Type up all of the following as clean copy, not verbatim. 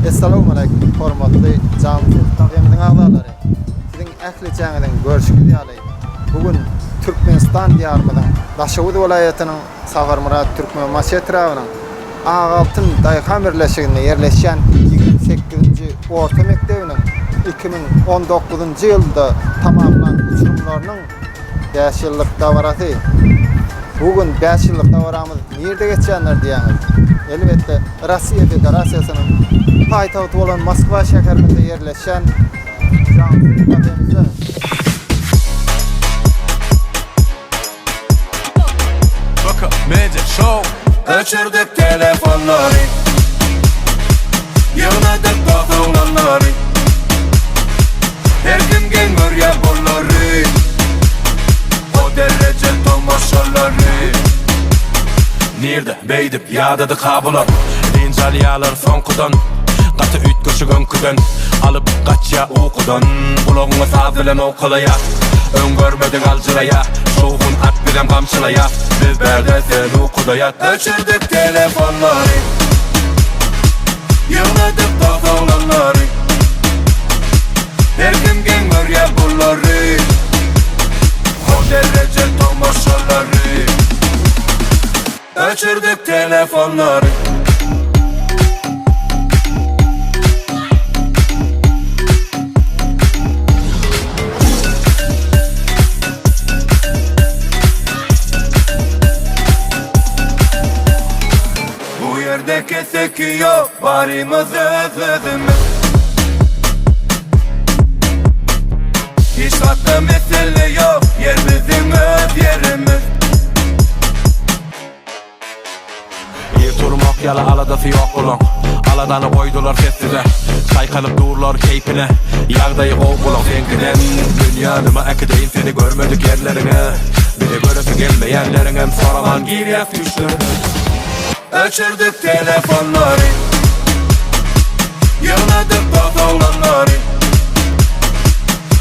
Assalamu alaykum hormatly Jamil Taqyamyň agdalary. Siziň ähli jaňyň görüşüni ýaly. Bugun Türkmenistan diýarymyň Daşowut welaýatynyň Sagar Türkmen Maşetrawynyň Ağaltyn Daýhan birleşiginde ýerleşen 28-nji orta mektebiniň 2019-njy ýylda tamamlanan uçurumlarynyň 5 ýyllyk dawarasy. Bugün 5 ýyllyk dawaramyz nerede geçýänler diýäňiz. Elbetde Russiýa Federatsiýasynyň paýtagty bolan Moskwa şäherinde ýerleşen Baka Magic Show. Öçürdük telefonları, yığladık bakılanları. Her kim gelmör ya bunları, o derece tomaşaları. Nerede beydip yadadı kabular, rincaliyalar sonkudan. Katı üt köşügün küden, alıp kaç ya okudan. Kulağına sağ bilen okulaya, öngörmedik alcılaya. Şoğun at birem kamçılaya, biz berde sen okudaya. Öçürdük telefonları, yığladık bakılanları. Her kim gelmör ya bunları, o derece tomaşaları. Öçürdük telefonları. Bu yerde kesek yok, varımız özümüz. Hiç hatta mesele yok, yer bizim öz yerimiz. Turmak yala aladası yok ulan, aladanı koydular sessize. Çaykalıp dururlar keyfine, yağdayı kov ulan senkiden. Dünyanıma ekideyin seni görmedik yerlerine, bir de görüsü gelmeyenlerine soraman giryek düşlerini. Öçürdük telefonları, yığladık bakılanları.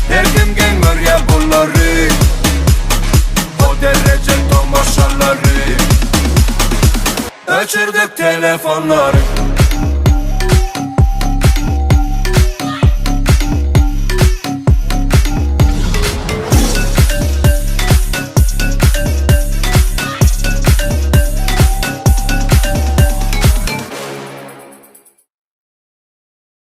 Her kim gelmör ya bunları, o derece tomaşaları. Öçürdük telefonları.